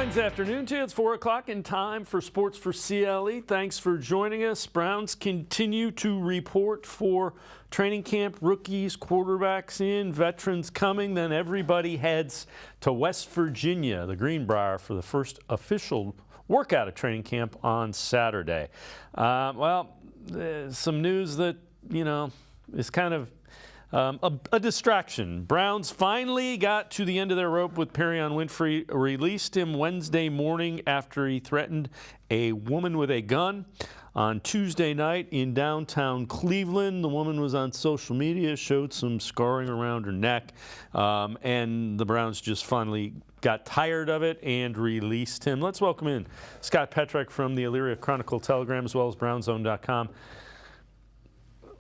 Wednesday afternoon to you. It's 4 o'clock in time for Sports4CLE. Thanks for joining us. Browns continue to report for training camp. Rookies, quarterbacks in, veterans coming. Then everybody heads to West Virginia, the Greenbrier, for the first official workout at training camp on Saturday. Some news that, is kind of a distraction. Browns finally got to the end of their rope with Perrion Winfrey, released him Wednesday morning after he threatened a woman with a gun on Tuesday night in downtown Cleveland. The woman was on social media, showed some scarring around her neck, and the Browns just finally got tired of it and released him. Let's welcome in Scott Petrak from the Elyria Chronicle-Telegram as well as BrownZone.com.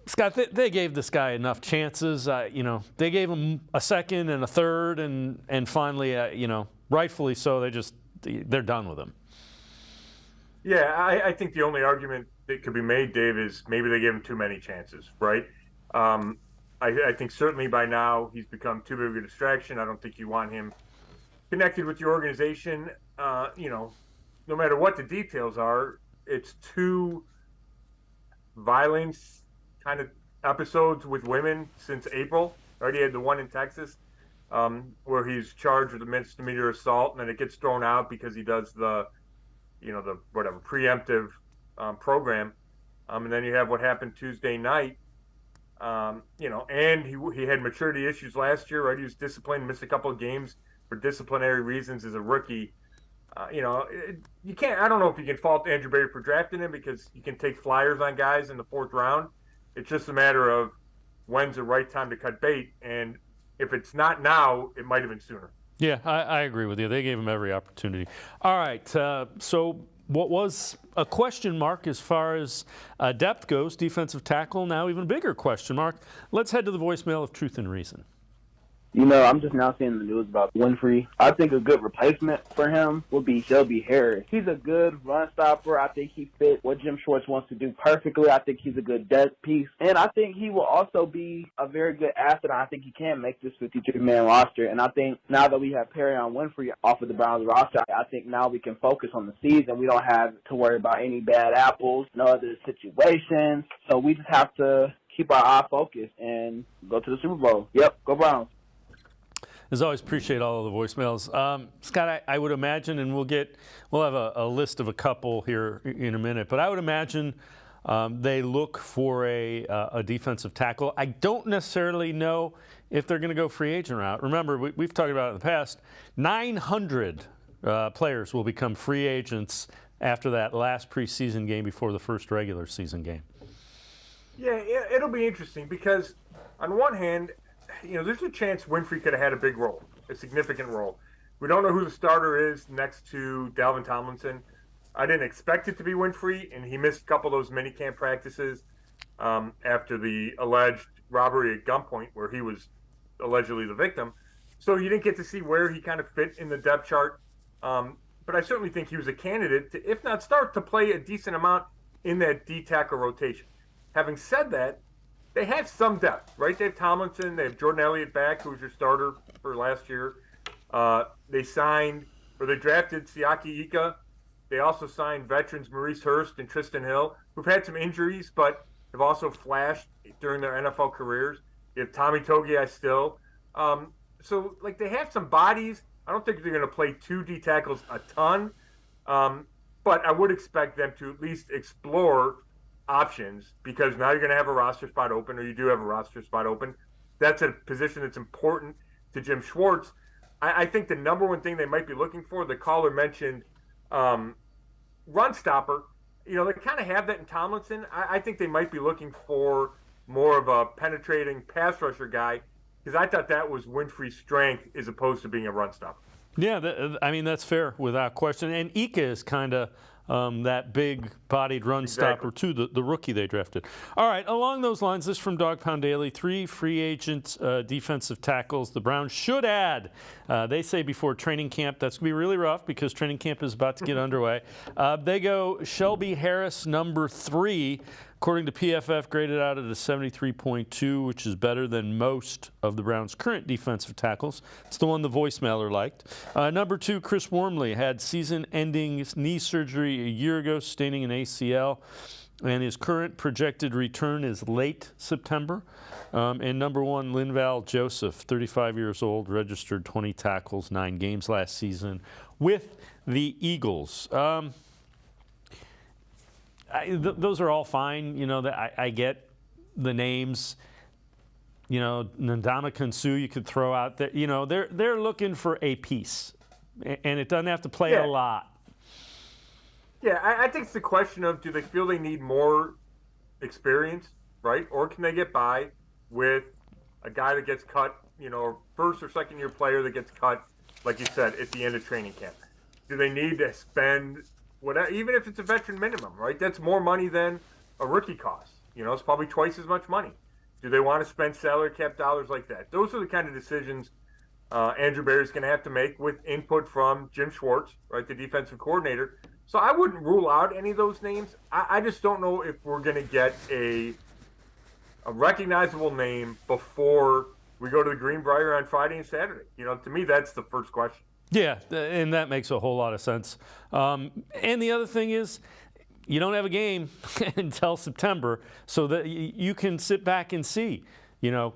Scott, they gave this guy enough chances. They gave him a second and a third, and finally, rightfully so, they're done with him. Yeah, I think the only argument that could be made, Dave, is maybe they gave him too many chances, right? I think certainly by now he's become too big of a distraction. I don't think you want him connected with your organization. No matter what the details are, it's too violence kind of episodes with women since April. Already had the one in Texas where he's charged with a misdemeanor assault, and then it gets thrown out because he does the preemptive program. And then you have what happened Tuesday night. And he had maturity issues last year, right? He was disciplined, missed a couple of games for disciplinary reasons as a rookie. You can't. I don't know if you can fault Andrew Berry for drafting him because you can take flyers on guys in the fourth round. It's just a matter of when's the right time to cut bait, and if it's not now, it might have been sooner. Yeah, I agree with you. They gave him every opportunity. All right, so what was a question mark as far as depth goes, defensive tackle, now even bigger question mark. Let's head to the voicemail of Truth and Reason. I'm just now seeing the news about Winfrey. I think a good replacement for him would be Shelby Harris. He's a good run stopper. I think he fits what Jim Schwartz wants to do perfectly. I think he's a good depth piece. And I think he will also be a very good asset. I think he can make this 53-man roster. And I think now that we have Perrion Winfrey off of the Browns roster, I think now we can focus on the season. We don't have to worry about any bad apples, no other situations. So we just have to keep our eye focused and go to the Super Bowl. Yep, go Browns. As always, appreciate all of the voicemails. Scott, I would imagine, and we'll have a list of a couple here in a minute, but I would imagine they look for a defensive tackle. I don't necessarily know if they're going to go free agent route. Remember, we've talked about it in the past, 900 players will become free agents after that last preseason game before the first regular season game. Yeah, it'll be interesting because on one hand, there's a chance Winfrey could have had a big role, a significant role. We don't know who the starter is next to Dalvin Tomlinson. I didn't expect it to be Winfrey, and he missed a couple of those minicamp practices after the alleged robbery at gunpoint where he was allegedly the victim. So you didn't get to see where he kind of fit in the depth chart. But I certainly think he was a candidate to, if not start, to play a decent amount in that D-tackle rotation. Having said that, they have some depth, right? They have Tomlinson. They have Jordan Elliott back, who was your starter for last year. They drafted Siaki Ika. They also signed veterans Maurice Hurst and Tristan Hill, who've had some injuries, but have also flashed during their NFL careers. You have Tommy Togiai still. So they have some bodies. I don't think they're going to play two D tackles a ton, but I would expect them to at least explore options because now you're going to have a roster spot open, or you do have a roster spot open. That's a position that's important to Jim Schwartz. I think the number one thing they might be looking for, the caller mentioned run stopper. They kind of have that in Tomlinson. I think they might be looking for more of a penetrating pass rusher guy because I thought that was Winfrey's strength as opposed to being a run stopper. Yeah, that's fair without question. And Ika is kind of that big-bodied run stopper, too, the rookie they drafted. All right, along those lines, this from Dog Pound Daily, 3 free agent defensive tackles the Browns should add. They say before training camp. That's going to be really rough because training camp is about to get underway. They go Shelby Harris, number 3, according to PFF, graded out at a 73.2, which is better than most of the Browns' current defensive tackles. It's the one the voicemailer liked. Number 2, Chris Wormley had season-ending knee surgery a year ago, sustaining an ACL. And his current projected return is late September. And number 1, Linval Joseph, 35 years old, registered 20 tackles, 9 games last season with the Eagles. Those are all fine. You know, I get the names. You know, Ndamukong Suh you could throw out there. You know, they're looking for a piece, and it doesn't have to play a lot. Yeah, I think it's the question of, do they feel they need more experience, right? Or can they get by with a guy that gets cut, you know, first or second year player that gets cut, like you said, at the end of training camp? Do they need to spend whatever, even if it's a veteran minimum, right? That's more money than a rookie costs. You know, it's probably twice as much money. Do they want to spend salary cap dollars like that? Those are the kind of decisions Andrew Berry's going to have to make with input from Jim Schwartz, right, the defensive coordinator. So I wouldn't rule out any of those names. I just don't know if we're going to get a recognizable name before we go to the Greenbrier on Friday and Saturday. You know, to me, that's the first question. Yeah, and that makes a whole lot of sense. And the other thing is, you don't have a game until September, so that you can sit back and see, you know,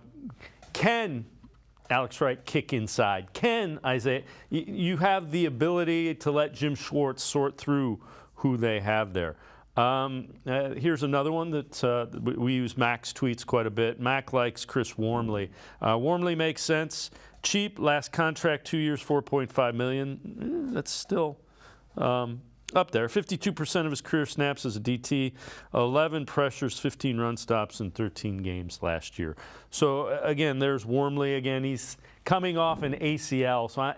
can Alex Wright kick inside? Can Isaiah? You have the ability to let Jim Schwartz sort through who they have there. Here's another one that we use Mac's tweets quite a bit. Mac likes Chris Wormley. Wormley makes sense. Cheap, last contract 2 years, $4.5 million. That's still up there. 52% of his career snaps as a DT, 11 pressures, 15 run stops in 13 games last year. So again, there's Wormley again. He's coming off an ACL. So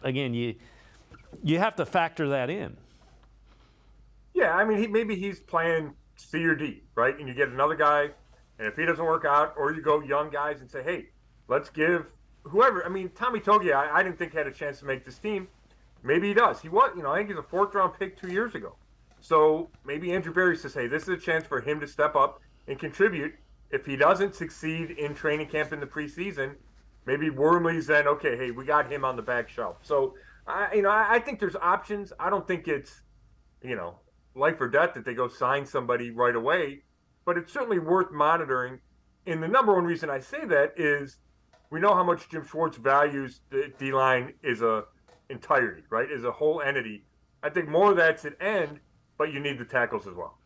again, you have to factor that in. Yeah, I mean, maybe he's playing C or D, right? And you get another guy, and if he doesn't work out, or you go young guys and say, hey, let's give whoever. I mean, Tommy Togiai, I didn't think had a chance to make this team. Maybe he does. He was, you know, I think he's a 4th-round pick 2 years ago. So maybe Andrew Berry says, hey, this is a chance for him to step up and contribute. If he doesn't succeed in training camp in the preseason, maybe Wormley's then, okay, hey, we got him on the back shelf. So, I think there's options. I don't think it's, you know, life or death that they go sign somebody right away, but it's certainly worth monitoring. And the number one reason I say that is we know how much Jim Schwartz values the D-line is a entirety, right, is a whole entity. I think more of that's at end, but you need the tackles as well.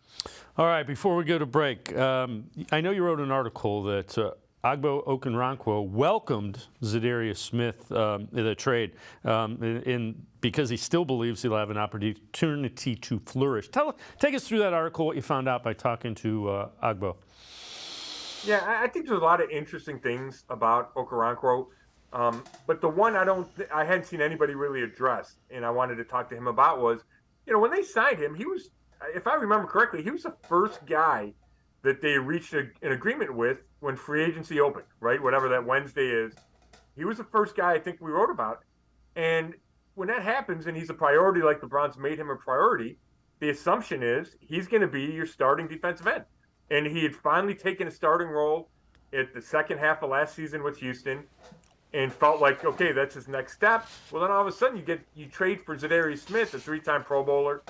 All right, before we go to break, I know you wrote an article that Agbo Okoronkwo welcomed Zadarius Smith in the trade because he still believes he'll have an opportunity to flourish. Take us through that article, what you found out by talking to Agbo. Yeah, I think there's a lot of interesting things about Okoronkwo. But the one I hadn't seen anybody really address, and I wanted to talk to him about was, you know, when they signed him, he was, if I remember correctly, he was the first guy that they reached an agreement with when free agency opened, right? Whatever that Wednesday is. He was the first guy I think we wrote about. And when that happens and he's a priority, like the Browns made him a priority, the assumption is he's going to be your starting defensive end. And he had finally taken a starting role at the second half of last season with Houston, and felt like, okay, that's his next step. Well, then all of a sudden you trade for Zadarius Smith, a 3-time Pro Bowler,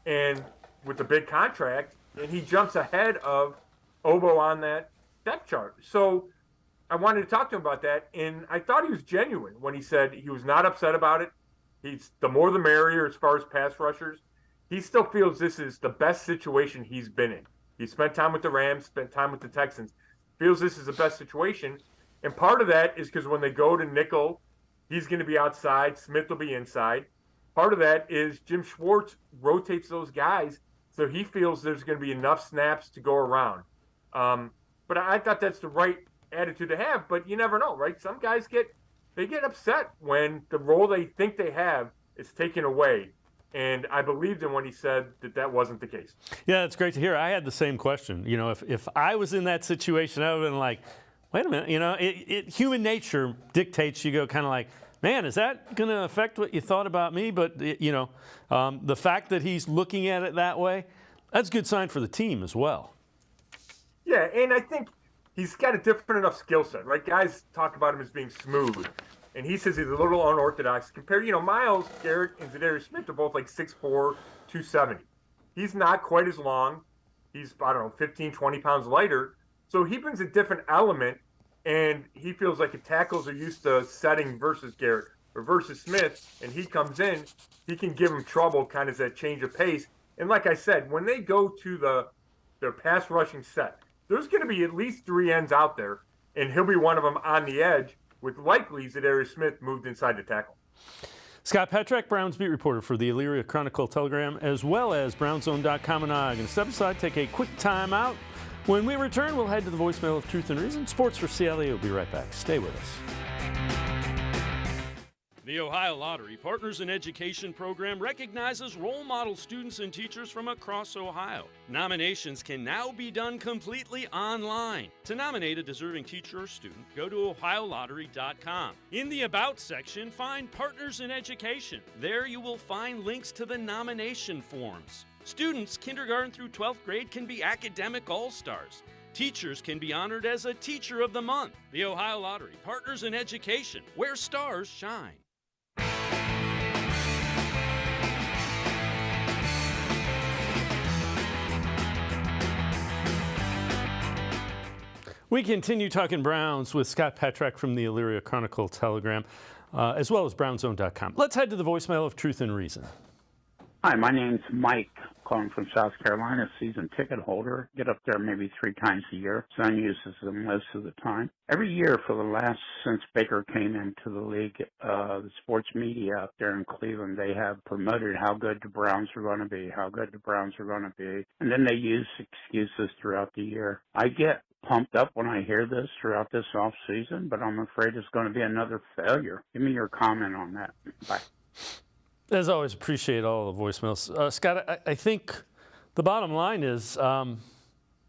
and with the big contract, and he jumps ahead of Obo on that depth chart. So I wanted to talk to him about that, and I thought he was genuine when he said he was not upset about it. He's the more the merrier as far as pass rushers. He still feels this is the best situation he's been in. He spent time with the Rams, spent time with the Texans, feels this is the best situation. And part of that is because when they go to nickel, he's going to be outside, Smith will be inside. Part of that is Jim Schwartz rotates those guys, so he feels there's going to be enough snaps to go around. But I thought that's the right attitude to have, but you never know, right? Some guys get upset when the role they think they have is taken away. And I believed him when he said that wasn't the case. Yeah, it's great to hear. I had the same question. You know, if I was in that situation, I would have been like, wait a minute, you know, human nature dictates you go kind of like, man, is that going to affect what you thought about me? But, you know, the fact that he's looking at it that way, that's a good sign for the team as well. Yeah, and I think he's got a different enough skill set, right? Guys talk about him as being smooth, and he says he's a little unorthodox compared. Miles Garrett and Zadarius Smith are both like 6'4", 270. He's not quite as long. He's, I don't know, 15, 20 pounds lighter. So he brings a different element, and he feels like if tackles are used to setting versus Garrett or versus Smith, and he comes in, he can give him trouble, kind of that change of pace. And like I said, when they go to their pass rushing set, there's going to be at least 3 ends out there, and he'll be one of them on the edge, with likely Zadarius Smith moved inside the tackle. Scott Petrak, Browns beat reporter for the Elyria Chronicle-Telegram, as well as BrownsZone.com, and I'm going to step aside, take a quick time out. When we return, we'll head to the voicemail of Truth and Reason. Sports for CLE will be right back. Stay with us. The Ohio Lottery Partners in Education program recognizes role model students and teachers from across Ohio. Nominations can now be done completely online. To nominate a deserving teacher or student, go to ohiolottery.com. In the About section, find Partners in Education. There you will find links to the nomination forms. Students kindergarten through 12th grade can be academic all-stars. Teachers can be honored as a Teacher of the Month. The Ohio Lottery Partners in Education, where stars shine. We continue talking Browns with Scott Petrak from the Elyria Chronicle-Telegram, as well as BrownsZone.com. Let's head to the voicemail of Truth and Reason. Hi, my name's Mike, calling from South Carolina, season ticket holder. Get up there maybe 3 times a year. Son uses them most of the time. Every year for the last, since Baker came into the league, the sports media up there in Cleveland, they have promoted how good the Browns are going to be, how good the Browns are going to be. And then they use excuses throughout the year. I get pumped up when I hear this throughout this off season, but I'm afraid it's going to be another failure. Give me your comment on that. Bye. As always, appreciate all the voicemails. Scott, I think the bottom line is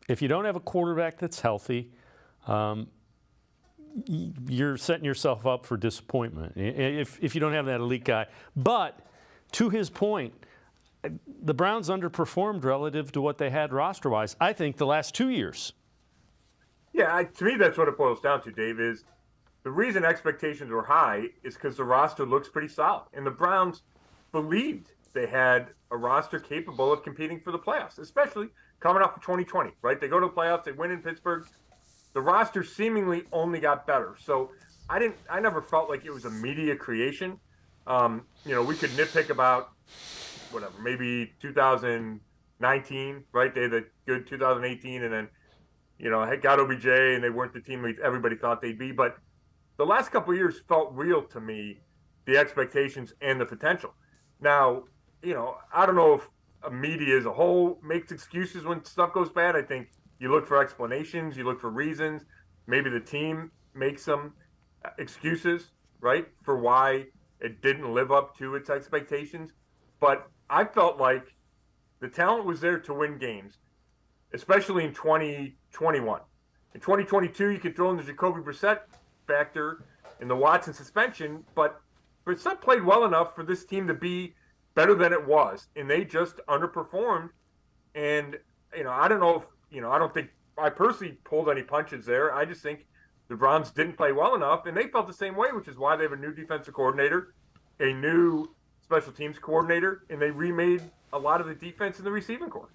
if you don't have a quarterback that's healthy, you're setting yourself up for disappointment if you don't have that elite guy. But to his point, the Browns underperformed relative to what they had roster-wise, I think, the last 2 years. Yeah, to me, that's what it boils down to, Dave, is the reason expectations were high is because the roster looks pretty solid. And the Browns believed they had a roster capable of competing for the playoffs, especially coming off of 2020, right? They go to the playoffs, they win in Pittsburgh. The roster seemingly only got better. So I never felt like it was a media creation. We could nitpick about whatever, maybe 2019, right? They had a good 2018, and then got OBJ, and they weren't the team everybody thought they'd be. But the last couple of years felt real to me, the expectations and the potential. Now, I don't know if media as a whole makes excuses when stuff goes bad. I think you look for explanations, you look for reasons. Maybe the team makes some excuses, right, for why it didn't live up to its expectations. But I felt like the talent was there to win games, especially in 2021. In 2022, you could throw in the Jacoby Brissett factor in the Watson suspension, but Brissett played well enough for this team to be better than it was, and they just underperformed. And, I don't know if, I don't think I personally pulled any punches there. I just think the Browns didn't play well enough, and they felt the same way, which is why they have a new defensive coordinator, a new special teams coordinator, and they remade a lot of the defense in the receiving corps.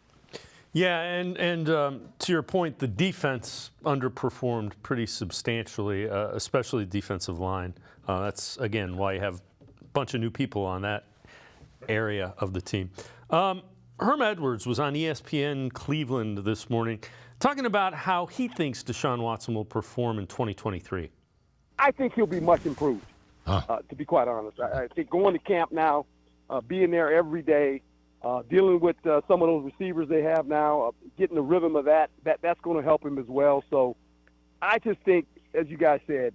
Yeah, and to your point, the defense underperformed pretty substantially, especially defensive line. That's, again, why you have a bunch of new people on that area of the team. Herm Edwards was on ESPN Cleveland this morning talking about how he thinks Deshaun Watson will perform in 2023. I think he'll be much improved, to be quite honest. I think going to camp now, being there every day, dealing with some of those receivers they have now, getting the rhythm of that's going to help him as well. So I just think, as you guys said,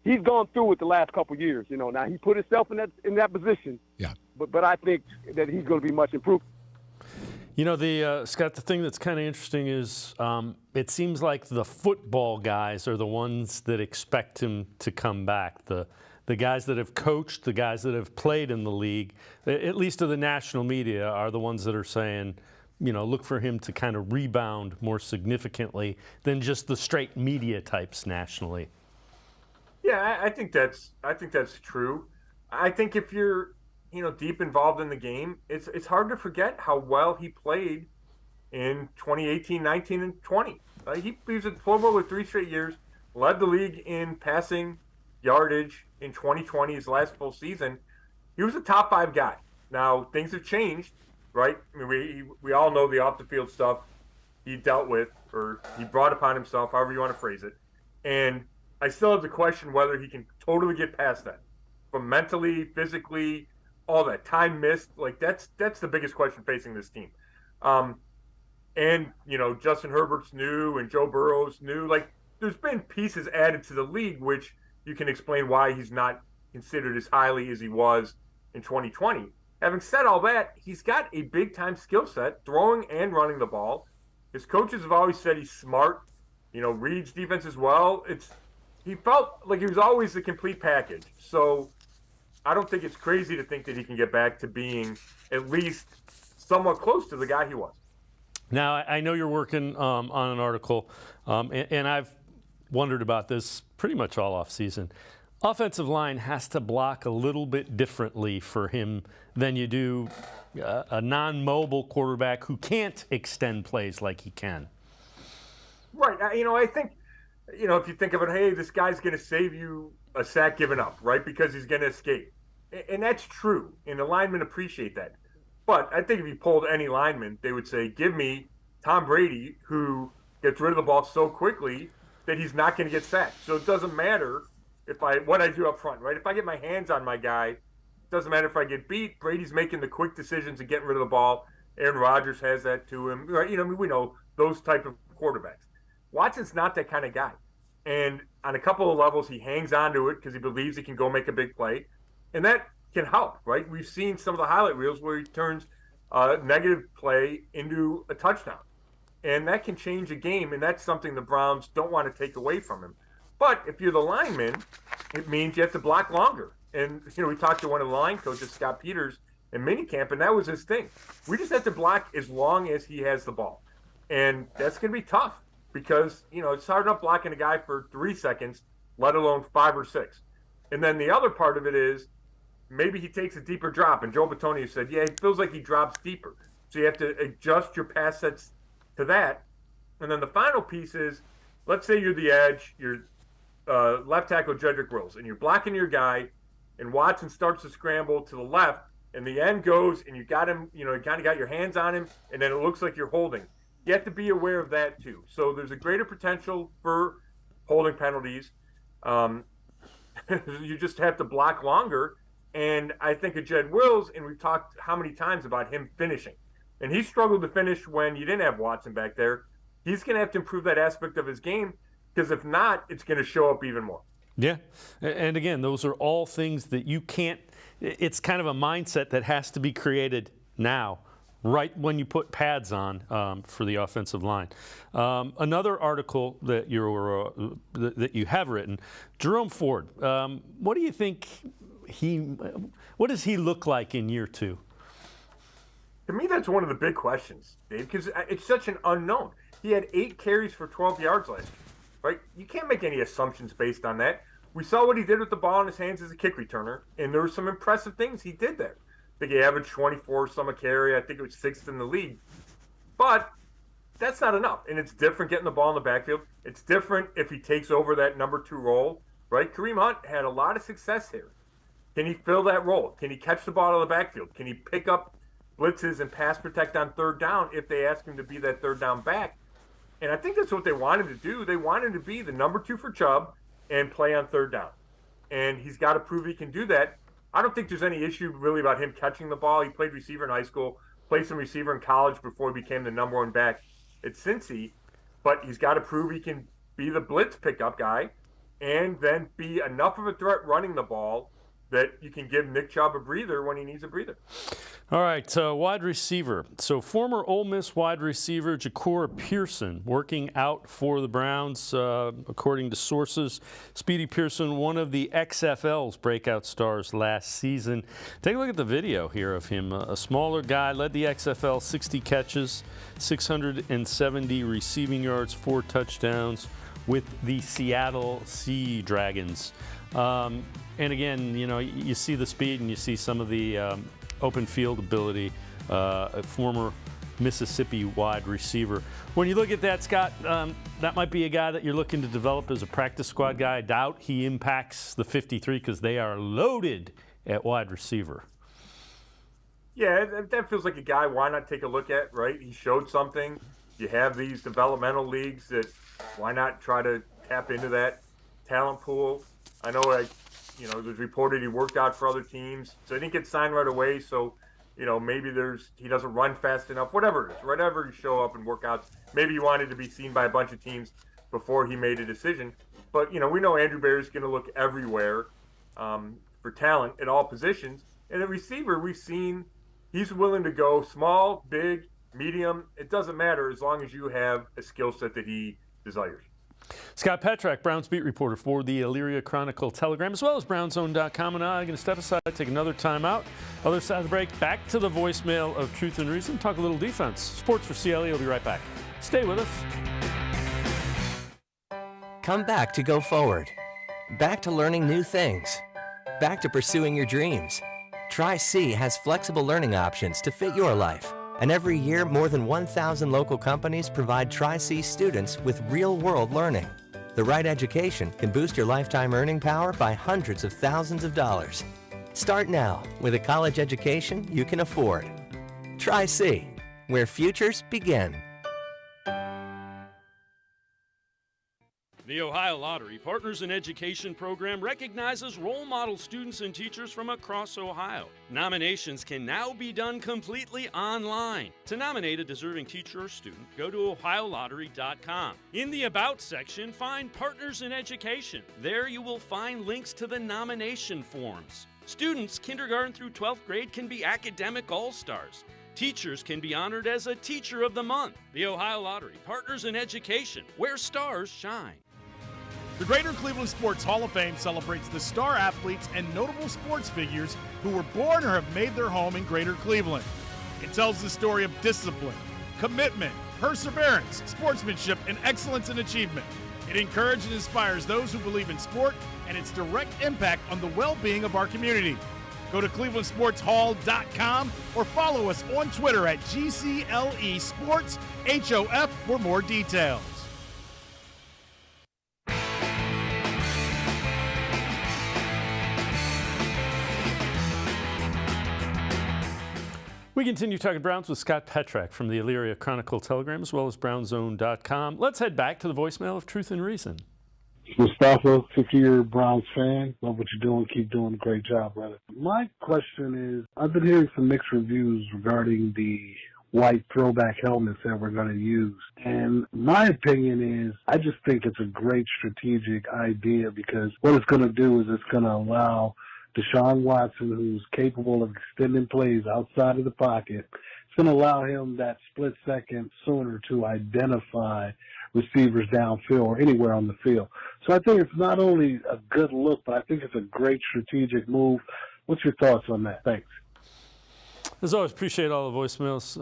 he's gone through it the last couple of years. Now he put himself in that position. Yeah. But I think that he's going to be much improved. Scott, the thing that's kind of interesting is it seems like the football guys are the ones that expect him to come back. The guys that have coached, the guys that have played in the league, at least to the national media, are the ones that are saying, look for him to kind of rebound more significantly than just the straight media types nationally. Yeah, I think that's true. I think if you're deep involved in the game, it's hard to forget how well he played in 2018, 19, and 20. He was at Pro Bowl with 3 straight years, led the league in passing yardage in 2020, his last full season. He was a top 5 guy. Now, things have changed, right? I mean, we all know the off-the-field stuff he dealt with, or he brought upon himself, however you want to phrase it. And I still have the question whether he can totally get past that. From mentally, physically, all that time missed, like that's the biggest question facing this team. And Justin Herbert's new and Joe Burrow's new. Like, there's been pieces added to the league, which you can explain why he's not considered as highly as he was in 2020. Having said all that, he's got a big-time skill set, throwing and running the ball. His coaches have always said he's smart, reads defense as well. He felt like he was always the complete package. So I don't think it's crazy to think that he can get back to being at least somewhat close to the guy he was. Now, I know you're working on an article, and I've wondered about this pretty much all off season. Offensive line has to block a little bit differently for him than you do a non-mobile quarterback who can't extend plays like he can. Right. I think, if you think of it, hey, this guy's going to save you a sack given up, right? Because he's going to escape. And that's true. And the linemen appreciate that. But I think if you polled any lineman, they would say, give me Tom Brady, who gets rid of the ball so quickly that he's not going to get sacked. So it doesn't matter what I do up front, right? If I get my hands on my guy, it doesn't matter if I get beat. Brady's making the quick decisions and getting rid of the ball. Aaron Rodgers has that to him. Right? We know those type of quarterbacks. Watson's not that kind of guy. And on a couple of levels, he hangs on to it because he believes he can go make a big play. And that can help, right? We've seen some of the highlight reels where he turns a negative play into a touchdown. And that can change a game, and that's something the Browns don't want to take away from him. But if you're the lineman, it means you have to block longer. And, we talked to one of the line coaches, Scott Peters, in minicamp, and that was his thing. We just have to block as long as he has the ball. And that's going to be tough because, it's hard enough blocking a guy for 3 seconds, let alone 5 or 6. And then the other part of it is maybe he takes a deeper drop. And Joe Bitonio said, yeah, it feels like he drops deeper. So you have to adjust your pass sets to that. And then the final piece is, let's say you're the edge, you're left tackle Jedrick Wills, and you're blocking your guy, and Watson starts to scramble to the left, and the end goes, and you got him, you kind of got your hands on him, and then it looks like you're holding. You have to be aware of that too. So there's a greater potential for holding penalties. You just have to block longer. And I think of Jed Wills, and we've talked how many times about him finishing. And he struggled to finish when you didn't have Watson back there. He's going to have to improve that aspect of his game because if not, it's going to show up even more. Yeah. And again, those are all things that you can't – it's kind of a mindset that has to be created now, right when you put pads on for the offensive line. Another article that you have written, Jerome Ford, what do you think what does he look like in year 2? To me, that's one of the big questions, Dave, because it's such an unknown. He had 8 carries for 12 yards last year, right? You can't make any assumptions based on that. We saw what he did with the ball in his hands as a kick returner, and there were some impressive things he did there. I think he averaged 24 some a carry. I think it was 6th in the league. But that's not enough, and it's different getting the ball in the backfield. It's different if he takes over that number 2 role, right? Kareem Hunt had a lot of success here. Can he fill that role? Can he catch the ball out of the backfield? Can he pick up blitzes and pass protect on 3rd down if they ask him to be that 3rd down back? And I think that's what they want him to do. They want him to be the number 2 for Chubb and play on 3rd down. And he's got to prove he can do that. I don't think there's any issue really about him catching the ball. He played receiver in high school, played some receiver in college before he became the number 1 back at Cincy. But he's got to prove he can be the blitz pickup guy and then be enough of a threat running the ball that you can give Nick Chubb a breather when he needs a breather. All right, wide receiver. So former Ole Miss wide receiver Ja'Cour Pearson working out for the Browns, according to sources. Speedy Pearson, one of the XFL's breakout stars last season. Take a look at the video here of him. A smaller guy, led the XFL, 60 catches, 670 receiving yards, 4 touchdowns with the Seattle Sea Dragons. And again, you know, you see the speed and you see some of the open field ability, a former Mississippi wide receiver. When you look at that, Scott, that might be a guy that you're looking to develop as a practice squad guy. I doubt he impacts the 53 because they are loaded at wide receiver. Yeah, that feels like a guy why not take a look at, right? He showed something. You have these developmental leagues that why not try to tap into that talent pool? I know it was reported he worked out for other teams, so he didn't get signed right away. So, maybe he doesn't run fast enough. Whatever it is, whatever you show up and work out. Maybe he wanted to be seen by a bunch of teams before he made a decision. But we know Andrew Berry's going to look everywhere for talent at all positions. And at receiver, we've seen he's willing to go small, big, medium. It doesn't matter as long as you have a skill set that he desires. Scott Petrak, Browns beat reporter for the Elyria Chronicle-Telegram, as well as BrownsZone.com. And I'm going to step aside, take another timeout. Other side of the break, back to the voicemail of Truth and Reason. Talk a little defense. Sports4CLE will be right back. Stay with us. Come back to go forward. Back to learning new things. Back to pursuing your dreams. Tri-C has flexible learning options to fit your life. And every year, more than 1,000 local companies provide Tri-C students with real-world learning. The right education can boost your lifetime earning power by hundreds of thousands of dollars. Start now with a college education you can afford. Tri-C, where futures begin. The Ohio Lottery Partners in Education program recognizes role model students and teachers from across Ohio. Nominations can now be done completely online. To nominate a deserving teacher or student, go to ohiolottery.com. In the About section, find Partners in Education. There you will find links to the nomination forms. Students, kindergarten through 12th grade, can be academic all-stars. Teachers can be honored as a Teacher of the Month. The Ohio Lottery Partners in Education, where stars shine. The Greater Cleveland Sports Hall of Fame celebrates the star athletes and notable sports figures who were born or have made their home in Greater Cleveland. It tells the story of discipline, commitment, perseverance, sportsmanship, and excellence in achievement. It encourages and inspires those who believe in sport and its direct impact on the well-being of our community. Go to clevelandsportshall.com or follow us on Twitter at GCLE Sports HOF for more details. We continue talking Browns with Scott Petrak from the Elyria Chronicle-Telegram, as well as BrownsZone.com. Let's head back to the voicemail of Truth and Reason. Mustafa, 50-year Browns fan. Love what you're doing. Keep doing a great job, brother. My question is, I've been hearing some mixed reviews regarding the white throwback helmets that we're going to use. And my opinion is, I just think it's a great strategic idea because what it's going to do is it's going to allow Deshaun Watson, who's capable of extending plays outside of the pocket, it's going to allow him that split second sooner to identify receivers downfield or anywhere on the field. So I think it's not only a good look, but I think it's a great strategic move. What's your thoughts on that? Thanks. As always, appreciate all the voicemails.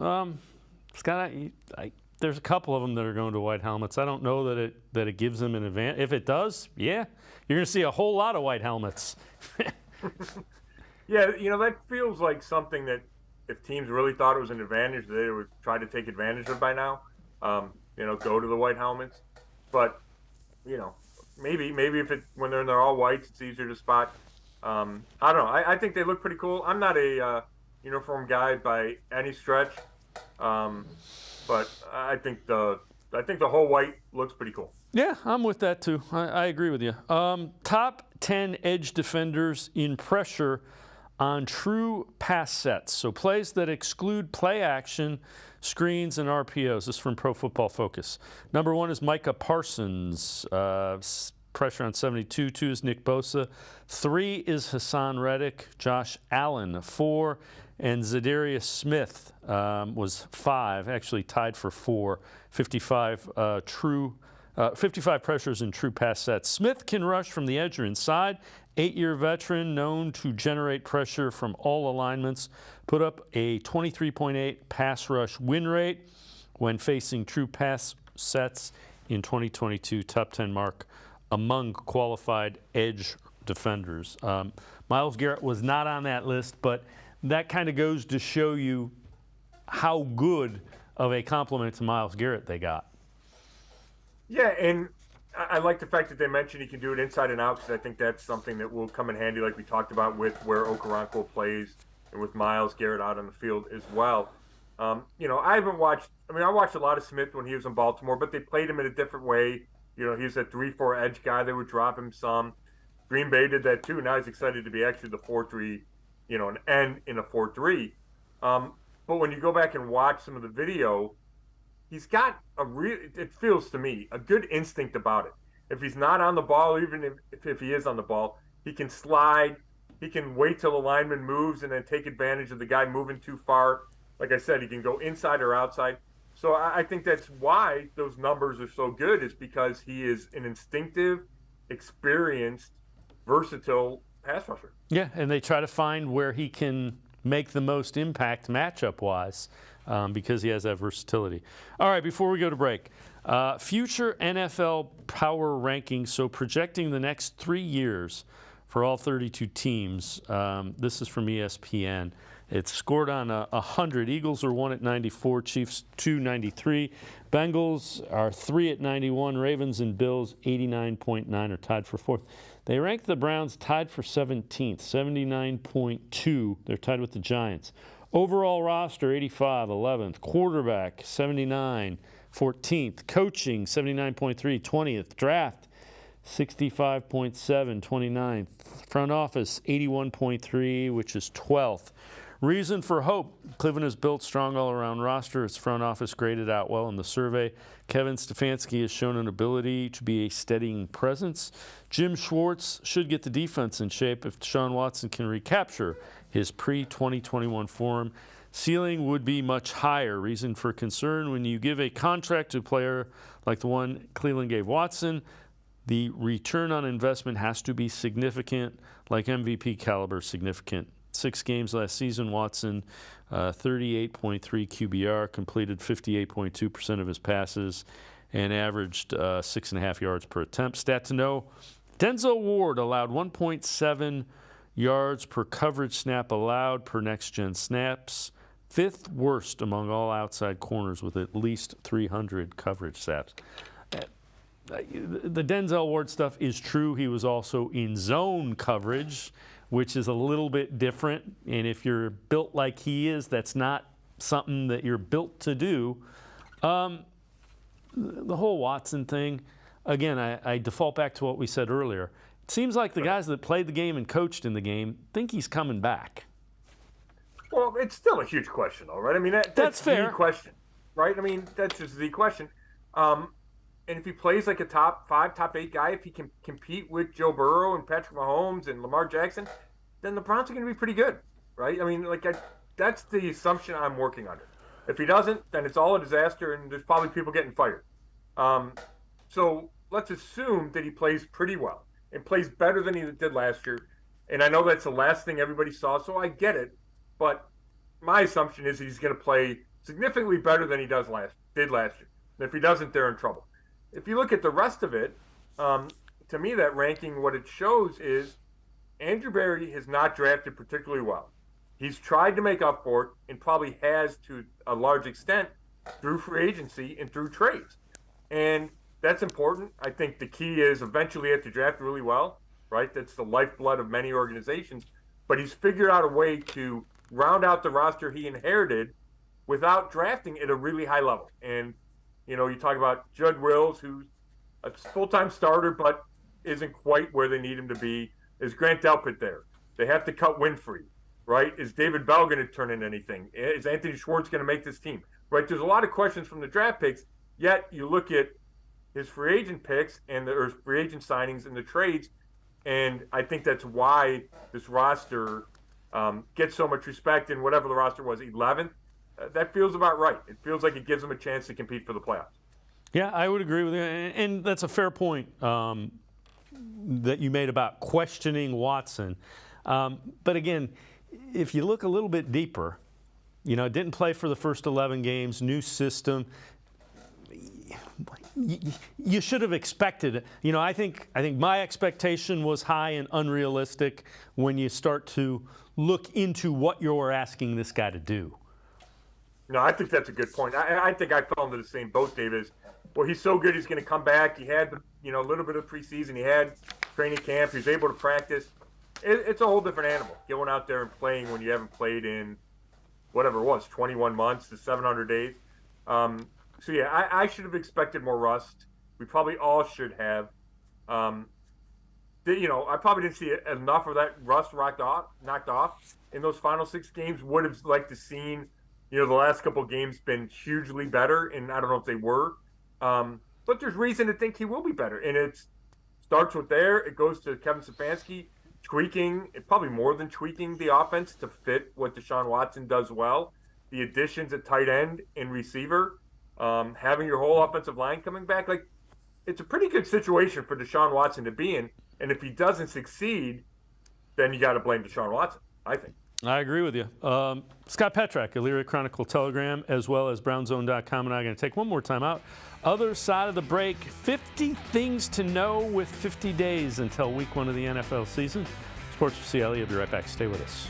Scott, there's a couple of them that are going to white helmets. I don't know that it gives them an advantage. If it does, yeah, you're going to see a whole lot of white helmets. Yeah, that feels like something that if teams really thought it was an advantage, they would try to take advantage of by now. Go to the white helmets. But, maybe if when they're all whites, it's easier to spot. I don't know. I think they look pretty cool. I'm not a uniform guy by any stretch, but I think the whole white looks pretty cool. Yeah, I'm with that too. I agree with you. Top 10 edge defenders in pressure on true pass sets. So plays that exclude play action, screens, and RPOs. This is from Pro Football Focus. Number 1 is Micah Parsons. pressure on 72. 2 is Nick Bosa. 3 is Hassan Reddick. Josh Allen, 4. And Zadarius Smith was 5, actually tied for 4. 55 55 pressures in true pass sets. Smith can rush from the edge or inside. 8-year veteran, known to generate pressure from all alignments. Put up a 23.8 pass rush win rate when facing true pass sets in 2022. Top 10 mark among qualified edge defenders. Myles Garrett was not on that list, but that kind of goes to show you how good of a compliment to Myles Garrett they got. Yeah, and I like the fact that they mentioned he can do it inside and out, because I think that's something that will come in handy, like we talked about with where Okoronkwo plays and with Myles Garrett out on the field as well. I haven't watched – I watched a lot of Smith when he was in Baltimore, but they played him in a different way. He was a 3-4 edge guy. They would drop him some. Green Bay did that too. Now he's excited to be actually the 4-3, an end in a 4-3. But when you go back and watch some of the video, he's got it feels to me, a good instinct about it. If he's not on the ball, even if he is on the ball, he can slide. He can wait till the lineman moves and then take advantage of the guy moving too far. Like I said, he can go inside or outside. So I think that's why those numbers are so good, is because he is an instinctive, experienced, versatile pass rusher. Yeah, and they try to find where he can make the most impact matchup-wise because he has that versatility. All right, before we go to break, future NFL power rankings, so projecting the next 3 years for all 32 teams. This is from ESPN. It's scored on 100. Eagles are 1 at 94, Chiefs 293. Bengals are 3 at 91. Ravens and Bills 89.9 are tied for 4th. They rank the Browns tied for 17th, 79.2. They're tied with the Giants. Overall roster 85, 11th. Quarterback 79, 14th. Coaching 79.3, 20th. Draft 65.7, 29th. Front office 81.3, which is 12th. Reason for hope. Cleveland has built strong all-around roster. Its front office graded out well in the survey. Kevin Stefanski has shown an ability to be a steadying presence. Jim Schwartz should get the defense in shape if Deshaun Watson can recapture his pre-2021 form. Ceiling would be much higher. Reason for concern: when you give a contract to a player like the one Cleveland gave Watson, the return on investment has to be significant, like MVP caliber significant. 6 games last season, Watson, 38.3 QBR, completed 58.2% of his passes, and averaged 6.5 yards per attempt. Stat to know: Denzel Ward allowed 1.7 yards per coverage snap allowed per next-gen snaps, 5th worst among all outside corners with at least 300 coverage snaps. The Denzel Ward stuff is true. He was also in zone coverage, which is a little bit different. And if you're built like he is, that's not something that you're built to do. The whole Watson thing, again, I default back to what we said earlier. It seems like the guys that played the game and coached in the game think he's coming back. Well, it's still a huge question, though, right? That's fair. The question, right? That's just the question. And if he plays like a top 5, top 8 guy, if he can compete with Joe Burrow and Patrick Mahomes and Lamar Jackson, then the Browns are going to be pretty good, right? That's the assumption I'm working under. If he doesn't, then it's all a disaster, and there's probably people getting fired. So let's assume that he plays pretty well and plays better than he did last year. And I know that's the last thing everybody saw, so I get it. But my assumption is he's going to play significantly better than he did last year. And if he doesn't, they're in trouble. If you look at the rest of it, to me, that ranking, what it shows is Andrew Berry has not drafted particularly well. He's tried to make up for it, and probably has to a large extent through free agency and through trades. And that's important. I think the key is eventually you have to draft really well, right? That's the lifeblood of many organizations. But he's figured out a way to round out the roster he inherited without drafting at a really high level. And, you talk about Judd Wills, who's a full-time starter but isn't quite where they need him to be. Is Grant Delpit there? They have to cut Winfrey, right? Is David Bell going to turn in anything? Is Anthony Schwartz going to make this team? Right? There's a lot of questions from the draft picks, yet you look at his free agent picks or free agent signings and the trades. And I think that's why this roster gets so much respect. And whatever the roster was, 11th, that feels about right. It feels like it gives them a chance to compete for the playoffs. Yeah, I would agree with you. And that's a fair point that you made about questioning Watson. But again, if you look a little bit deeper, didn't play for the first 11 games, new system. You should have expected it. I think my expectation was high and unrealistic when you start to look into what you're asking this guy to do. No, I think that's a good point. I think I fell into the same boat, David. Well, he's so good, he's going to come back. He had, a little bit of preseason. He had training camp. He was able to practice. It's a whole different animal, going out there and playing when you haven't played in whatever it was, 21 months to 700 days. So, yeah, I should have expected more rust. We probably all should have. I probably didn't see enough of that rust knocked off in those final 6 games. Would have liked to seen, the last couple of games been hugely better, and I don't know if they were. But there's reason to think he will be better. And it starts with there. It goes to Kevin Stefanski tweaking, probably more than tweaking the offense to fit what Deshaun Watson does well. The additions at tight end and receiver, having your whole offensive line coming back. Like, it's a pretty good situation for Deshaun Watson to be in. And if he doesn't succeed, then you got to blame Deshaun Watson, I think. I agree with you. Scott Petrak, Elyria Chronicle Telegram, as well as BrownZone.com, and I'm going to take one more time out. Other side of the break, 50 things to know with 50 days until week 1 of the NFL season. Sports4CLE, I'll be right back. Stay with us.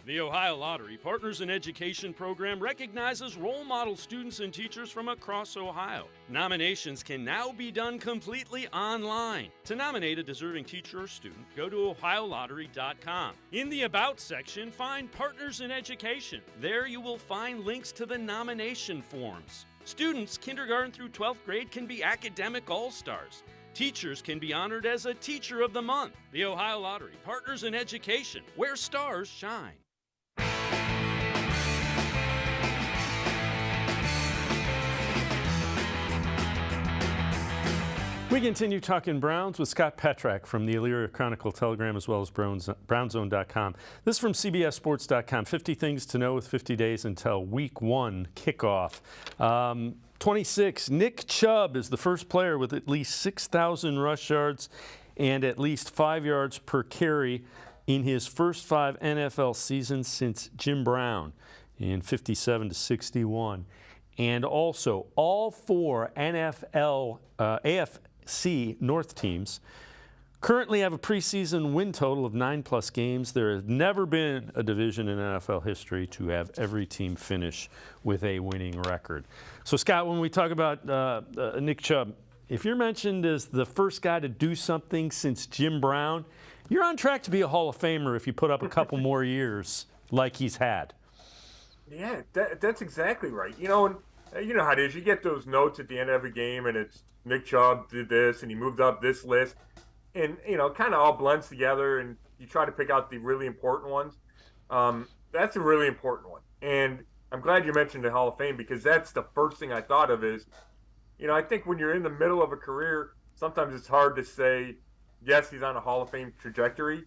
The Ohio Lottery Partners in Education program recognizes role model students and teachers from across Ohio. Nominations can now be done completely online. To nominate a deserving teacher or student, go to ohiolottery.com. In the About section, find Partners in Education. There you will find links to the nomination forms. Students kindergarten through 12th grade can be academic all-stars. Teachers can be honored as a Teacher of the Month. The Ohio Lottery Partners in Education, where stars shine. We continue talking Browns with Scott Petrak from the Elyria Chronicle Telegram, as well as BrownZone.com. This is from CBSSports.com. 50 things to know with 50 days until Week 1 kickoff. 26, Nick Chubb is the first player with at least 6,000 rush yards and at least 5 yards per carry in his first 5 NFL seasons since Jim Brown in 57 to 61. And also, all 4 AFC North teams currently have a preseason win total of 9+ games. There has never been a division in NFL history to have every team finish with a winning record. So, Scott, when we talk about Nick Chubb, if you're mentioned as the first guy to do something since Jim Brown, you're on track to be a Hall of Famer if you put up a couple more years like he's had. Yeah, that's exactly right. And you know how it is. You get those notes at the end of every game, and it's Nick Chubb did this, and he moved up this list. And, kind of all blends together, and you try to pick out the really important ones. That's a really important one. And I'm glad you mentioned the Hall of Fame, because that's the first thing I thought of is, I think when you're in the middle of a career, sometimes it's hard to say, yes, he's on a Hall of Fame trajectory.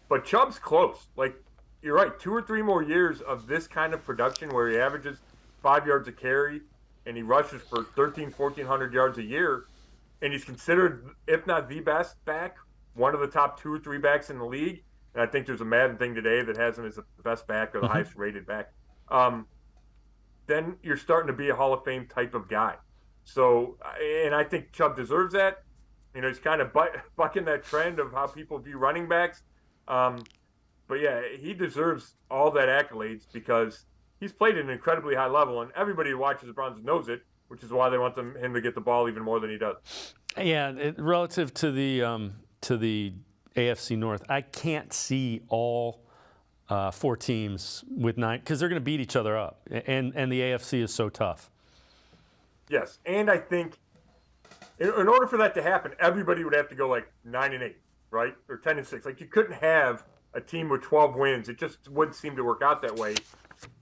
But Chubb's close. Like, you're right, 2 or 3 more years of this kind of production where he averages 5 yards a carry and he rushes for 1,400 yards a year, and he's considered, if not the best back, one of the top 2 or 3 backs in the league. And I think there's a Madden thing today that has him as the best back or the highest rated back. Then you're starting to be a Hall of Fame type of guy. So, and I think Chubb deserves that. He's kind of bucking that trend of how people view running backs. But yeah, he deserves all that accolades because he's played at an incredibly high level, and everybody who watches the Browns knows it, which is why they want him to get the ball even more than he does. Yeah, relative to the AFC North, I can't see all 4 teams with 9 because they're going to beat each other up, and the AFC is so tough. Yes, and I think in order for that to happen, everybody would have to go like 9-8, right, or 10-6. Like, you couldn't have a team with 12 wins. It just wouldn't seem to work out that way.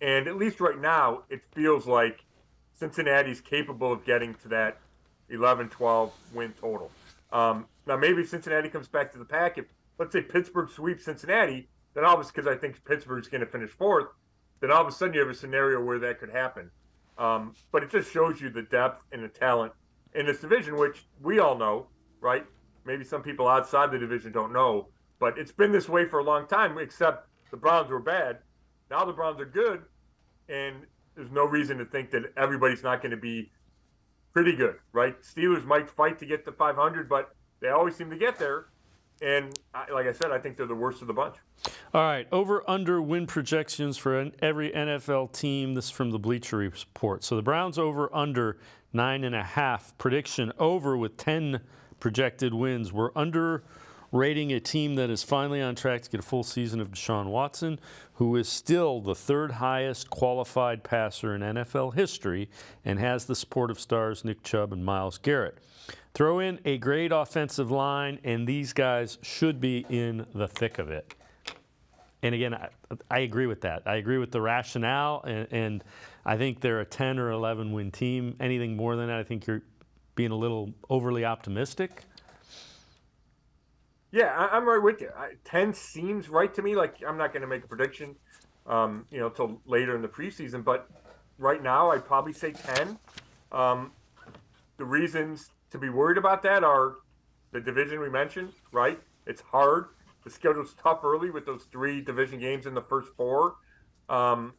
And at least right now, it feels like Cincinnati's capable of getting to that 11-12 win total. Now, maybe if Cincinnati comes back to the pack, if, let's say, Pittsburgh sweeps Cincinnati, then obviously, because I think Pittsburgh's going to finish fourth, then all of a sudden you have a scenario where that could happen. But it just shows you the depth and the talent in this division, which we all know, right? Maybe some people outside the division don't know, but it's been this way for a long time, except the Browns were bad. Now the Browns are good, and there's no reason to think that everybody's not going to be pretty good, right? Steelers might fight to get to 500, but they always seem to get there. And like I said, I think they're the worst of the bunch. All right, over-under win projections for every NFL team. This is from the Bleacher Report. So the Browns over-under 9.5. Prediction over with 10 projected wins. We're underrating a team that is finally on track to get a full season of Deshaun Watson, who is still the third highest qualified passer in NFL history and has the support of stars Nick Chubb and Myles Garrett. Throw in a great offensive line, and these guys should be in the thick of it. And again, I agree with that. I agree with the rationale, and I think they're a 10 or 11 win team. Anything more than that, I think you're being a little overly optimistic. Yeah, I'm right with you. 10 seems right to me. Like, I'm not going to make a prediction, till later in the preseason. But right now, I'd probably say 10. The reasons to be worried about that are the division we mentioned, right? It's hard. The schedule's tough early with those 3 division games in the first 4. The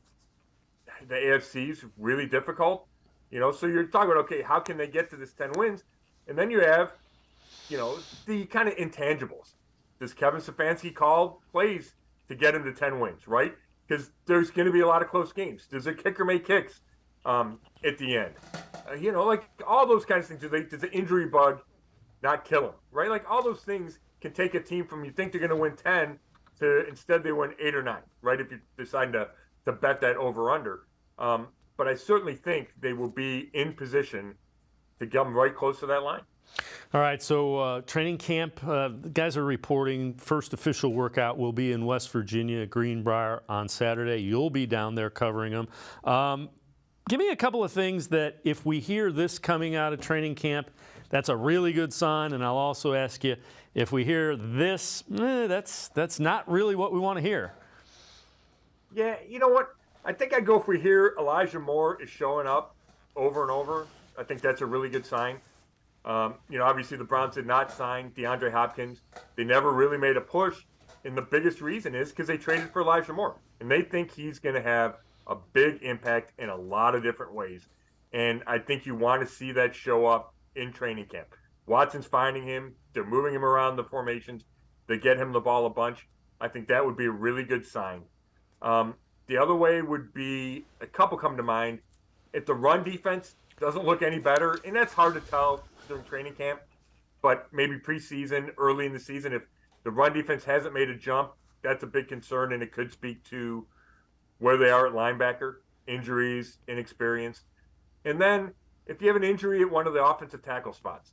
AFC's really difficult, so you're talking about, okay, how can they get to this 10 wins? And then you have, the kind of intangibles. Does Kevin Stefanski call plays to get him to 10 wins, right? Because there's going to be a lot of close games. Does a kicker make kicks at the end? Like all those kinds of things. Does the injury bug not kill him, right? Like all those things can take a team from you think they're going to win 10 to instead they win 8 or 9, right? If you decide to bet that over-under. But I certainly think they will be in position to get them right close to that line. All right, so training camp, guys are reporting first official workout will be in West Virginia, Greenbrier on Saturday. You'll be down there covering them. Give me a couple of things that if we hear this coming out of training camp, that's a really good sign. And I'll also ask you, if we hear this, that's not really what we want to hear. Yeah, you know what? I think I'd go if we hear Elijah Moore is showing up over and over. I think that's a really good sign. Obviously the Browns did not sign DeAndre Hopkins. They never really made a push. And the biggest reason is because they traded for Elijah Moore. And they think he's going to have a big impact in a lot of different ways. And I think you want to see that show up in training camp. Watson's finding him. They're moving him around the formations. They get him the ball a bunch. I think that would be a really good sign. The other way would be, a couple come to mind, if the run defense doesn't look any better, and that's hard to tell during training camp, but maybe preseason, early in the season, if the run defense hasn't made a jump, that's a big concern, and it could speak to where they are at linebacker, injuries, inexperience. And then if you have an injury at one of the offensive tackle spots,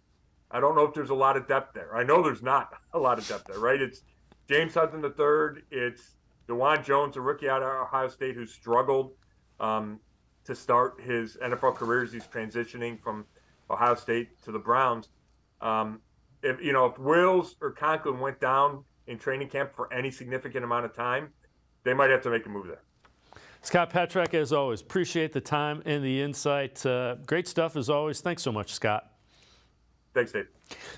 I don't know if there's a lot of depth there. I know there's not a lot of depth there, right? It's James Hudson III. It's DeJuan Jones, a rookie out of Ohio State who struggled to start his NFL career as he's transitioning from Ohio State to the Browns. If Wills or Conklin went down in training camp for any significant amount of time, they might have to make a move there. Scott Petrak, as always, appreciate the time and the insight. Great stuff as always. Thanks so much, Scott. Thanks, Dave.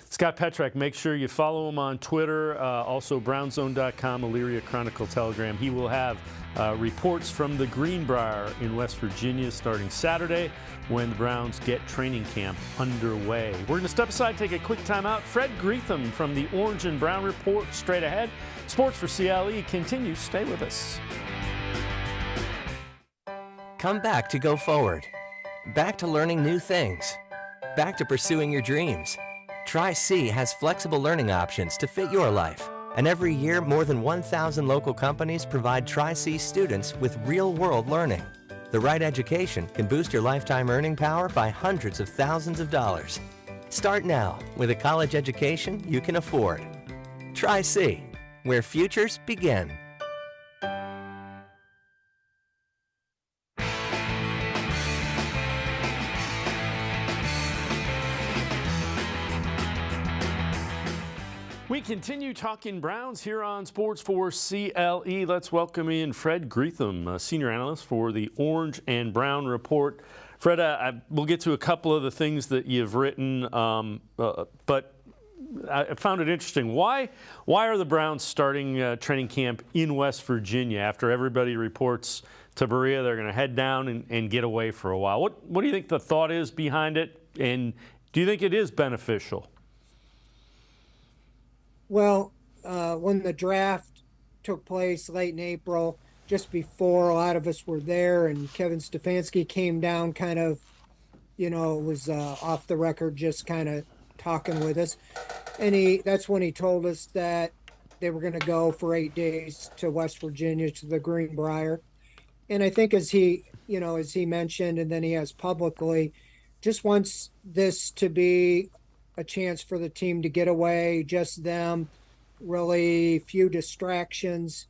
Scott Petrak, make sure you follow him on Twitter, also brownzone.com, Elyria Chronicle Telegram. He will have reports from the Greenbrier in West Virginia starting Saturday when the Browns get training camp underway. We're going to step aside, take a quick timeout. Fred Greetham from the Orange and Brown Report straight ahead. Sports for CLE continues. Stay with us. Come back to go forward. Back to learning new things. Back to pursuing your dreams. Tri-C has flexible learning options to fit your life. And every year, more than 1,000 local companies provide Tri-C students with real-world learning. The right education can boost your lifetime earning power by hundreds of thousands of dollars. Start now with a college education you can afford. Tri-C, where futures begin. continue talking Browns here on Sports4CLE. Let's welcome in Fred Greetham, senior analyst for the Orange and Brown Report. Fred, we'll get to a couple of the things that you've written, but I found it interesting. Why are the Browns starting training camp in West Virginia after everybody reports to Berea they're going to head down and get away for a while? What do you think the thought is behind it, and do you think it is beneficial? Well, when the draft took place late in April, just before a lot of us were there, and Kevin Stefanski came down kind of, was off the record, just kind of talking with us. And that's when he told us that they were going to go for 8 days to West Virginia, to the Greenbrier. And I think as he mentioned, and then he has publicly, just wants this to be a chance for the team to get away, just them, really few distractions.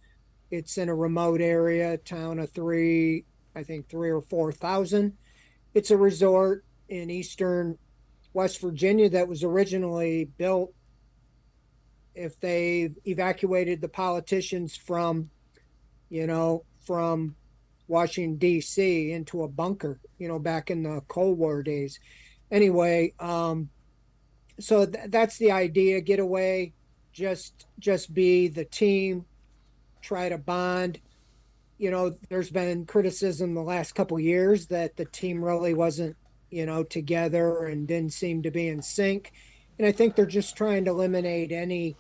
It's in a remote area, town of 3 or 4,000. It's a resort in eastern West Virginia that was originally built, if they evacuated the politicians from Washington, D.C. into a bunker, back in the Cold War days. Anyway, so that's the idea, get away, just be the team, try to bond. There's been criticism the last couple of years that the team really wasn't, together and didn't seem to be in sync. And I think they're just trying to eliminate any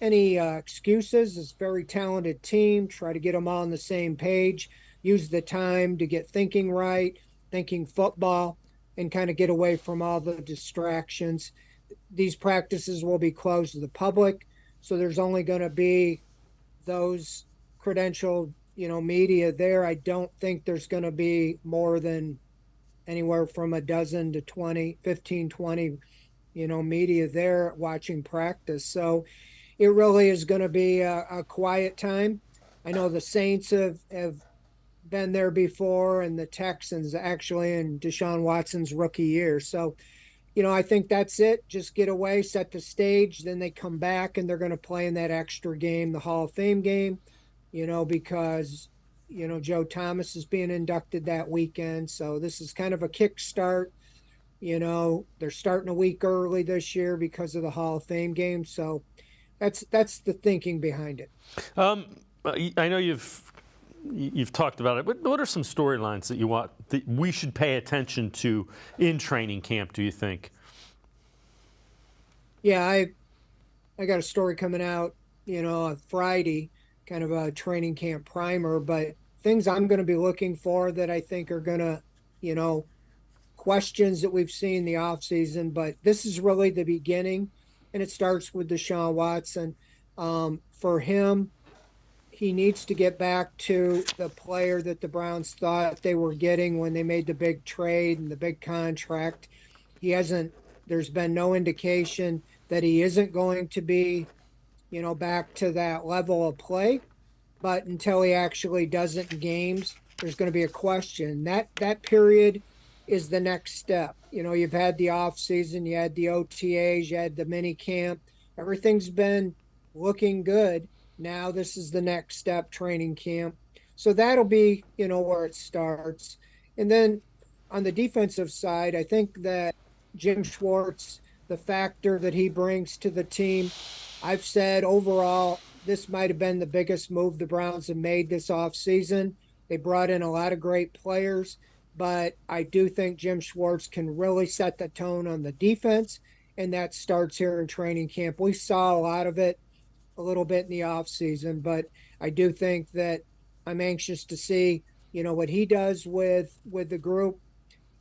excuses. It's a very talented team, try to get them all on the same page, use the time to get thinking right, thinking football, and kind of get away from all the distractions. These practices will be closed to the public, so there's only going to be those credentialed, media there. I don't think there's going to be more than anywhere from a dozen to 15, 20, media there watching practice. So it really is going to be a quiet time. I know the Saints have been there before, and the Texans actually in Deshaun Watson's rookie year. So, I think that's it. Just get away, set the stage. Then they come back and they're going to play in that extra game, the Hall of Fame game, because, Joe Thomas is being inducted that weekend. So this is kind of a kickstart. They're starting a week early this year because of the Hall of Fame game. So that's the thinking behind it. I know you've talked about it, but what are some storylines that we should pay attention to in training camp, do you think? Yeah, I got a story coming out, on Friday, kind of a training camp primer, but things I'm going to be looking for that I think are going to, questions that we've seen in the offseason, but this is really the beginning, and it starts with Deshaun Watson. For him, he needs to get back to the player that the Browns thought they were getting when they made the big trade and the big contract. There's been no indication that he isn't going to be, back to that level of play. But until he actually does it in games, there's going to be a question. That period is the next step. You've had the off season, you had the OTAs, you had the mini camp. Everything's been looking good. Now this is the next step, training camp. So that'll be, where it starts. And then on the defensive side, I think that Jim Schwartz, the factor that he brings to the team, I've said overall, this might have been the biggest move the Browns have made this offseason. They brought in a lot of great players, but I do think Jim Schwartz can really set the tone on the defense, and that starts here in training camp. We saw a lot of it a little bit in the offseason, but I do think that I'm anxious to see, what he does with the group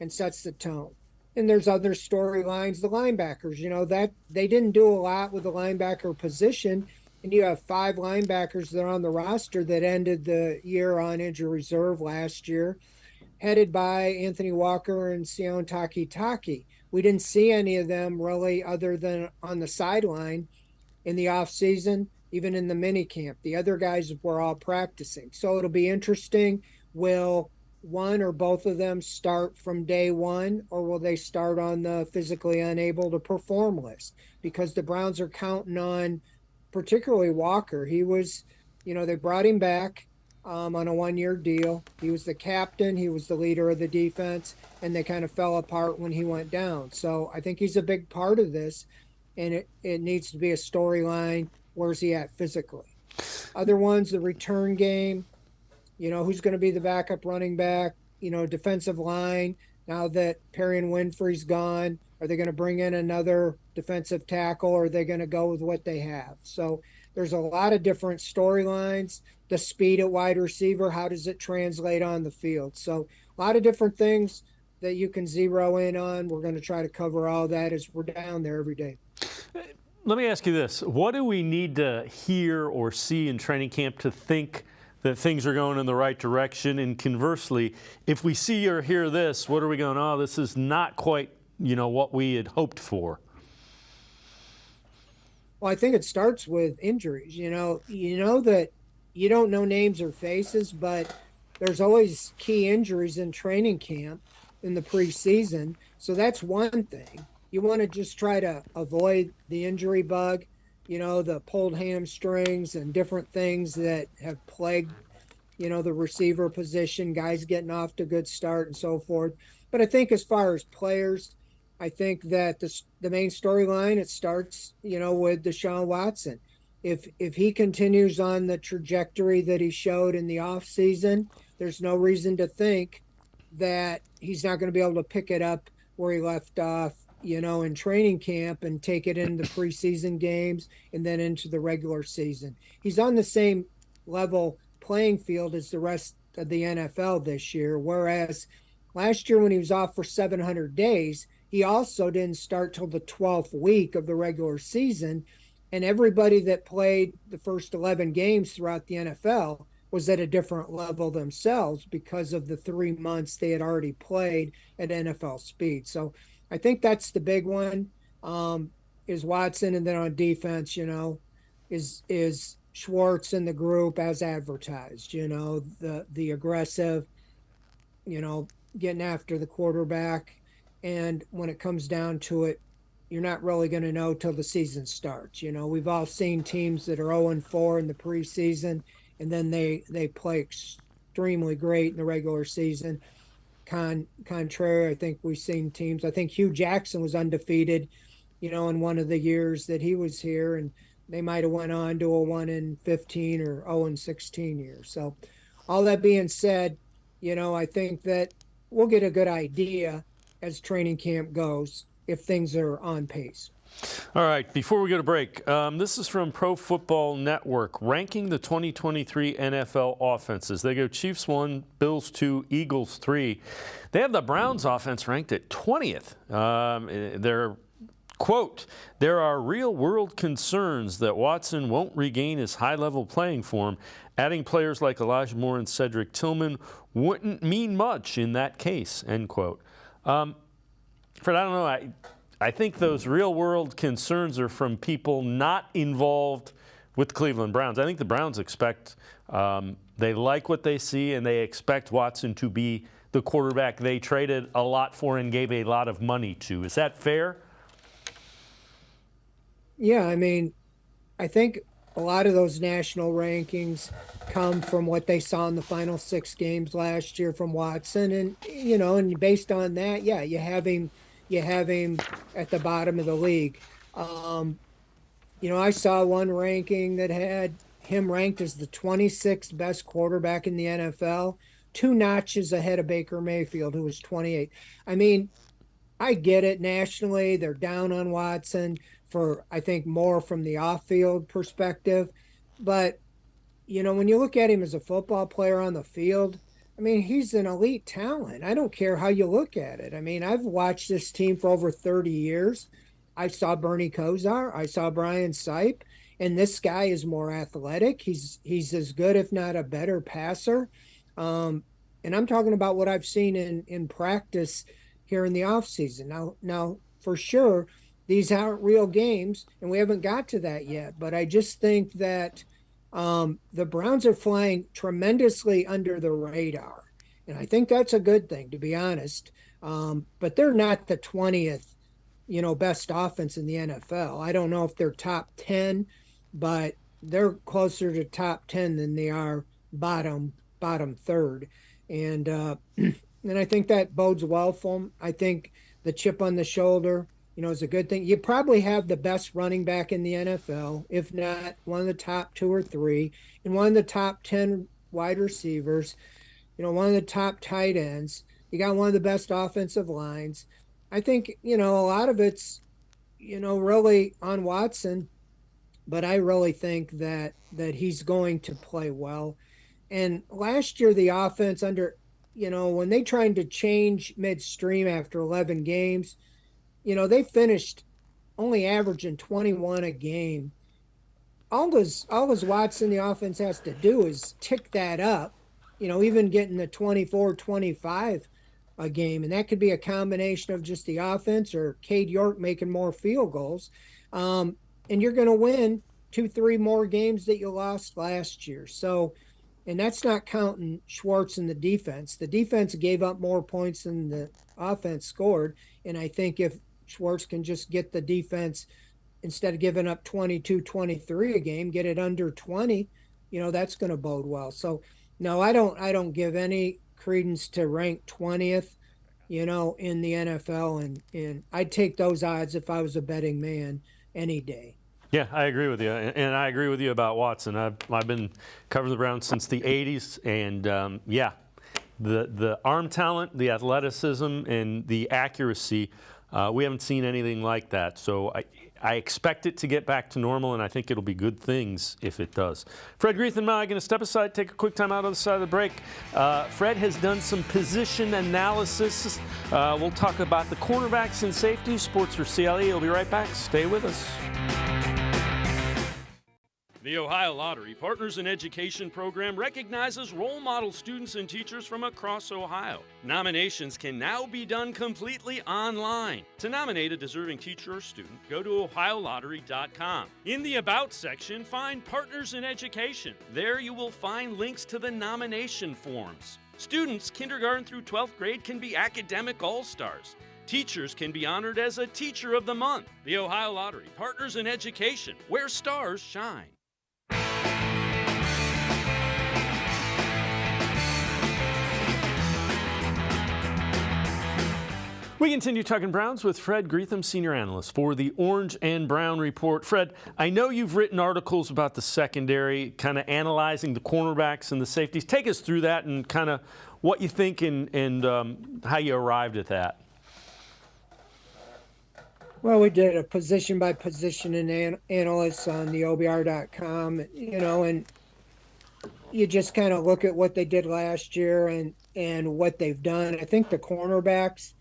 and sets the tone. And there's other storylines, the linebackers, that they didn't do a lot with the linebacker position. And you have 5 linebackers that are on the roster that ended the year on injury reserve last year, headed by Anthony Walker and Sion Takitaki. We didn't see any of them really other than on the sideline in the offseason, even in the mini camp. The other guys were all practicing. So it'll be interesting. Will one or both of them start from day one, or will they start on the physically unable to perform list? Because the Browns are counting on particularly Walker. He was, they brought him back on a 1-year deal. He was the captain. He was the leader of the defense, and they kind of fell apart when he went down. So I think he's a big part of this, and it needs to be a storyline. Where's he at physically? Other ones, the return game, who's going to be the backup running back, defensive line. Now that Perry and Winfrey's gone, are they going to bring in another defensive tackle, or are they going to go with what they have? So there's a lot of different storylines. The speed at wide receiver, how does it translate on the field? So a lot of different things that you can zero in on. We're going to try to cover all that as we're down there every day. Let me ask you this. What do we need to hear or see in training camp to think that things are going in the right direction? And conversely, if we see or hear this, what are we going, oh, this is not quite, what we had hoped for? Well, I think it starts with injuries. You know that you don't know names or faces, but there's always key injuries in training camp in the preseason. So that's one thing. You want to just try to avoid the injury bug, the pulled hamstrings and different things that have plagued, the receiver position, guys getting off to a good start and so forth. But I think as far as players, I think that the main storyline, it starts, with Deshaun Watson. If he continues on the trajectory that he showed in the offseason, there's no reason to think that he's not going to be able to pick it up where he left off, in training camp and take it into preseason games and then into the regular season. He's on the same level playing field as the rest of the NFL this year, whereas last year when he was off for 700 days, he also didn't start till the 12th week of the regular season. And everybody that played the first 11 games throughout the NFL was at a different level themselves because of the 3 months they had already played at NFL speed. So I think that's the big one, is Watson. And then on defense, is Schwartz in the group as advertised, the aggressive, getting after the quarterback. And when it comes down to it, you're not really going to know till the season starts. We've all seen teams that are 0-4 in the preseason, and then they play extremely great in the regular season. Contrary, I think we've seen teams. I think Hugh Jackson was undefeated, in one of the years that he was here, and they might have went on to a 1-15 or 0-16 year. So, all that being said, I think that we'll get a good idea as training camp goes if things are on pace. All right, before we go to break, this is from Pro Football Network, ranking the 2023 NFL offenses. They go Chiefs 1, Bills 2, Eagles 3. They have the Browns offense ranked at 20th. They're, quote, there are real-world concerns that Watson won't regain his high-level playing form. Adding players like Elijah Moore and Cedric Tillman wouldn't mean much in that case, end quote. Fred, I don't know. I think those real-world concerns are from people not involved with the Cleveland Browns. I think the Browns expect, they like what they see, and they expect Watson to be the quarterback they traded a lot for and gave a lot of money to. Is that fair? Yeah, I think a lot of those national rankings come from what they saw in the final 6 games last year from Watson. And, and based on that, yeah, you have him at the bottom of the league. I saw one ranking that had him ranked as the 26th best quarterback in the NFL, 2 notches ahead of Baker Mayfield, who was 28. I get it nationally. They're down on Watson for, I think, more from the off-field perspective. But, when you look at him as a football player on the field, he's an elite talent. I don't care how you look at it. I've watched this team for over 30 years. I saw Bernie Kosar. I saw Brian Sipe. And this guy is more athletic. He's as good, if not a better passer. And I'm talking about what I've seen in practice here in the offseason. Now, for sure, these aren't real games, and we haven't got to that yet. But I just think that the Browns are flying tremendously under the radar. And I think that's a good thing, to be honest. But they're not the 20th, best offense in the NFL. I don't know if they're top 10. but they're closer to top 10 than they are bottom third. And and I think that bodes well for them. I think the chip on the shoulder, is a good thing. You probably have the best running back in the NFL, if not one of the top 2 or 3, and one of the top 10 wide receivers, one of the top tight ends. You got one of the best offensive lines. I think, a lot of it's, really on Watson, but I really think that he's going to play well. And last year, the offense under, when they tried to change midstream after 11 games, they finished only averaging 21 a game. All does Watson, the offense, has to do is tick that up, even getting the 24, 25 a game. And that could be a combination of just the offense or Cade York making more field goals. And you're going to win 2-3 more games that you lost last year. So, and that's not counting Schwartz and the defense. The defense gave up more points than the offense scored. And I think if Schwartz can just get the defense, instead of giving up 22, 23 a game, get it under 20, that's going to bode well. So, no, I don't give any credence to rank 20th, in the NFL. And I'd take those odds if I was a betting man any day. Yeah, I agree with you, and I agree with you about Watson. I've been covering the Browns since the '80s, and the arm talent, the athleticism, and the accuracy, we haven't seen anything like that. So I expect it to get back to normal, and I think it'll be good things if it does. Fred Greeth and I are going to step aside, take a quick time out on the side of the break. Fred has done some position analysis. We'll talk about the cornerbacks and safeties. Sports4CLE. We'll be right back. Stay with us. The Ohio Lottery Partners in Education program recognizes role model students and teachers from across Ohio. Nominations can now be done completely online. To nominate a deserving teacher or student, go to ohiolottery.com. In the About section, find Partners in Education. There you will find links to the nomination forms. Students kindergarten through 12th grade can be academic all-stars. Teachers can be honored as a Teacher of the Month. The Ohio Lottery Partners in Education, where stars shine. We continue talking Browns with Fred Greetham, senior analyst for the Orange and Brown Report. Fred, I know you've written articles about the secondary, kind of analyzing the cornerbacks and the safeties. Take us through that and kind of what you think and how you arrived at that. Well, we did a position by position analysis on the OBR.com, and you just kind of look at what they did last year and what they've done. I think the cornerbacks,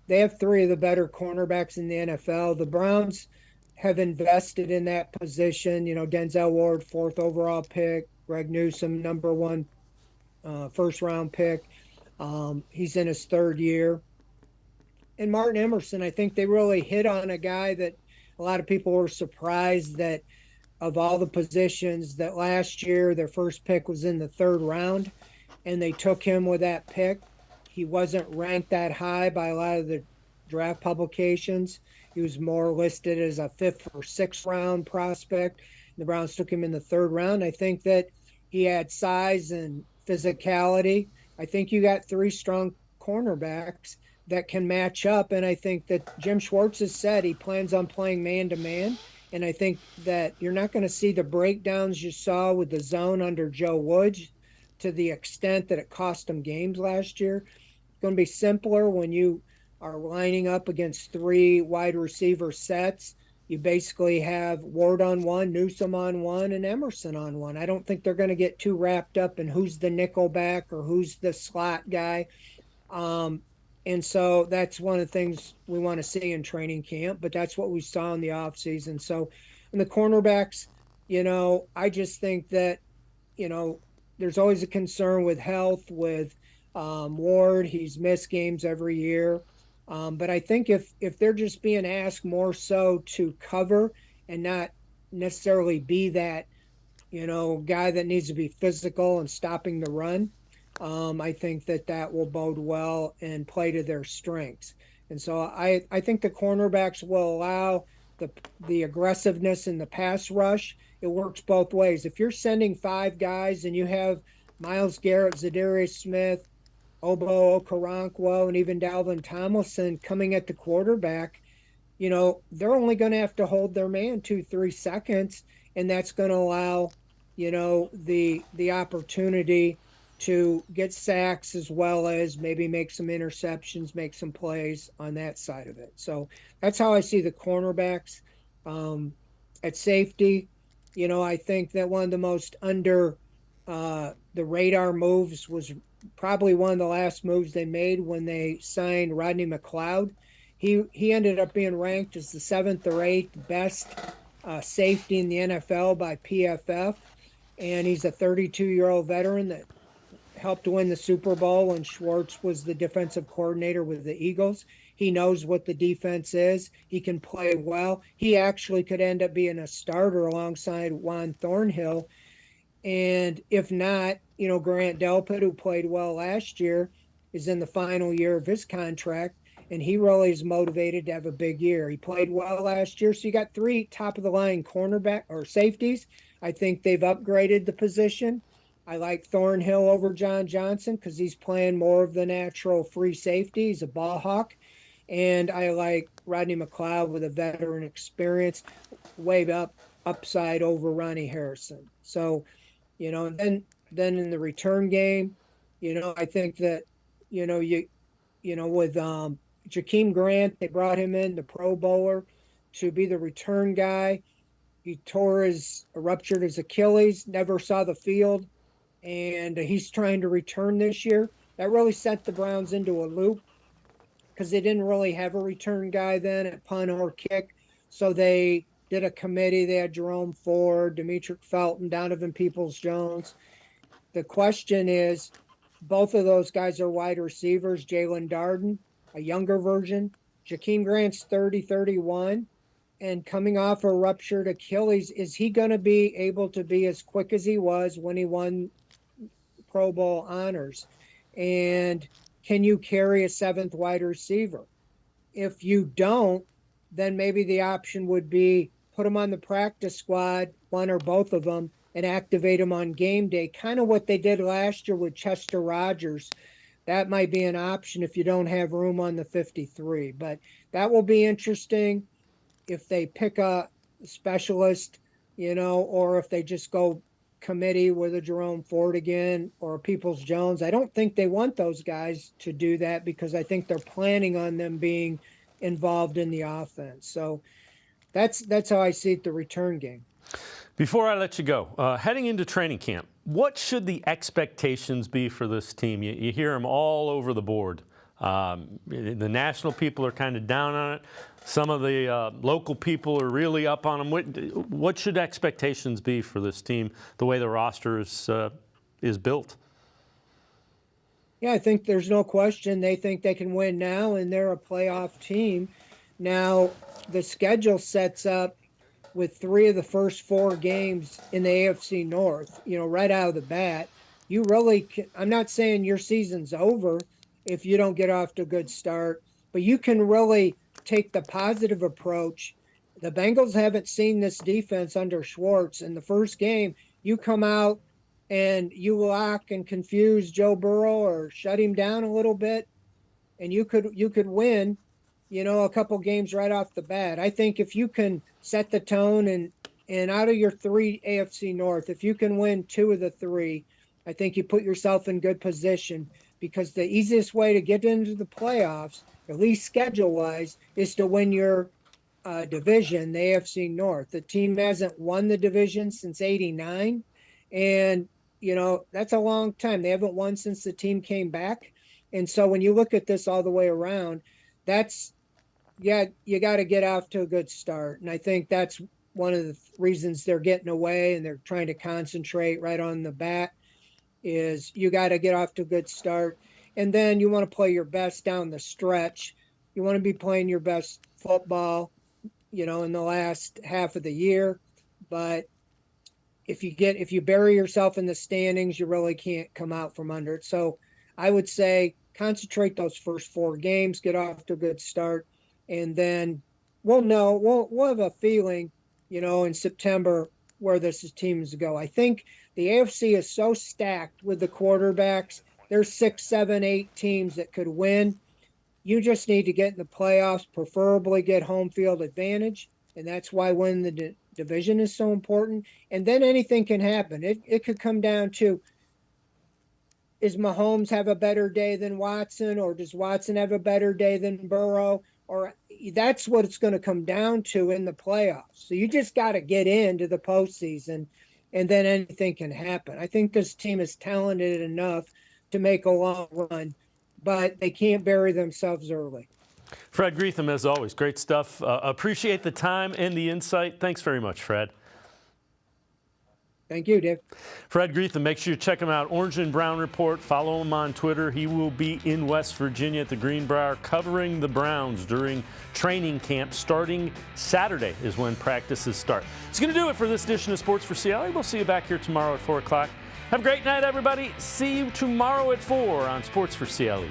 they have 3 of the better cornerbacks in the NFL. The Browns have invested in that position. Denzel Ward, 4th overall pick. Greg Newsome, number 1 first-round pick. He's in his 3rd year. And Martin Emerson, I think they really hit on a guy that a lot of people were surprised that of all the positions that last year their first pick was in the 3rd round, and they took him with that pick. He wasn't ranked that high by a lot of the draft publications. He was more listed as a 5th or 6th round prospect. The Browns took him in the 3rd round. I think that he had size and physicality. I think you got 3 strong cornerbacks that can match up. And I think that Jim Schwartz has said he plans on playing man-to-man. And I think that you're not going to see the breakdowns you saw with the zone under Joe Woods to the extent that it cost him games last year. It's going to be simpler when you are lining up against 3 wide receiver sets. You basically have Ward on 1, Newsome on 1, and Emerson on 1. I don't think they're going to get too wrapped up in who's the nickel back or who's the slot guy. And so that's one of the things we want to see in training camp, but that's what we saw in the offseason. So in the cornerbacks, I just think that, there's always a concern with health with Ward. He's missed games every year. But I think if they're just being asked more so to cover and not necessarily be that, guy that needs to be physical and stopping the run, I think that will bode well and play to their strengths. And so I think the cornerbacks will allow the aggressiveness in the pass rush. It works both ways. If you're sending 5 guys and you have Myles Garrett, Zadarius Smith, Obo Okoronkwo, and even Dalvin Tomlinson coming at the quarterback, they're only going to have to hold their man 2-3 seconds, and that's going to allow, the opportunity to get sacks as well as maybe make some interceptions, make some plays on that side of it. So that's how I see the cornerbacks. At safety, I think that one of the most under the radar moves was probably one of the last moves they made when they signed Rodney McLeod. He ended up being ranked as the 7th or 8th best safety in the NFL by PFF, and he's a 32-year-old veteran that helped win the Super Bowl when Schwartz was the defensive coordinator with the Eagles. He knows what the defense is. He can play well. He actually could end up being a starter alongside Juan Thornhill. And if not, Grant Delpit, who played well last year, is in the final year of his contract, and he really is motivated to have a big year. He played well last year. So you got 3 top-of-the-line cornerback or safeties. I think they've upgraded the position. I like Thornhill over John Johnson because he's playing more of the natural free safety. He's a ball hawk. And I like Rodney McLeod with a veteran experience, way upside over Ronnie Harrison. So, then in the return game, I think that, with Jakeem Grant, they brought him in, the Pro Bowler, to be the return guy. He ruptured his Achilles, never saw the field, and he's trying to return this year. That really sent the Browns into a loop because they didn't really have a return guy then at punt or kick. So they did a committee. They had Jerome Ford, Demetric Felton, Donovan Peoples-Jones. The question is, both of those guys are wide receivers. Jalen Darden, a younger version. Jakeem Grant's 31, and coming off a ruptured Achilles. Is he going to be able to be as quick as he was when he won Pro Bowl honors? And can you carry a 7th wide receiver? If you don't, then maybe the option would be put him on the practice squad, one or both of them, and activate him on game day, kind of what they did last year with Chester Rogers. That might be an option if you don't have room on the 53. But that will be interesting if they pick a specialist, or if they just go committee with a Jerome Ford again or a Peoples-Jones. I don't think they want those guys to do that because I think they're planning on them being involved in the offense. So that's how I see it, the return game. Before I let you go, heading into training camp, what should the expectations be for this team? You hear them all over the board. The national people are kind of down on it. Some of the local people are really up on them. What should expectations be for this team, the way the roster is built? Yeah, I think there's no question they think they can win now, and they're a playoff team. Now, the schedule sets up with 3 of the first 4 games in the AFC North, right out of the bat. You really can, I'm not saying your season's over if you don't get off to a good start, but you can really take the positive approach. The Bengals haven't seen this defense under Schwartz. In the first game, you come out and you lock and confuse Joe Burrow or shut him down a little bit, and you could win, a couple games right off the bat. I think if you can set the tone and out of your 3 AFC North, if you can win 2 of the 3, I think you put yourself in good position, because the easiest way to get into the playoffs, at least schedule-wise, is to win your division, the AFC North. The team hasn't won the division since '89, and, that's a long time. They haven't won since the team came back. And so when you look at this all the way around, you got to get off to a good start. And I think that's one of the reasons they're getting away and they're trying to concentrate right on the bat, is you got to get off to a good start. And then you want to play your best down the stretch. You want to be playing your best football, in the last half of the year. But if you bury yourself in the standings, you really can't come out from under it. So I would say concentrate those first 4 games, get off to a good start, and then we'll know. We'll have a feeling, in September where this team's go. I think the AFC is so stacked with the quarterbacks. There's 6, 7, 8 teams that could win. You just need to get in the playoffs, preferably get home field advantage, and that's why winning the division is so important. And then anything can happen. It could come down to, is Mahomes have a better day than Watson, or does Watson have a better day than Burrow? Or that's what it's going to come down to in the playoffs. So you just got to get into the postseason, and then anything can happen. I think this team is talented enough to make a long run, but they can't bury themselves early. Fred Greetham, as always, great stuff. Appreciate the time and the insight. Thanks very much, Fred. Thank you, Dave. Fred Greetham, make sure you check him out. Orange and Brown Report. Follow him on Twitter. He will be in West Virginia at the Greenbrier covering the Browns during training camp. Starting Saturday is when practices start. It's going to do it for this edition of Sports for CLE. We'll see you back here tomorrow at 4 o'clock. Have a great night, everybody. See you tomorrow at 4 on Sports for CLE.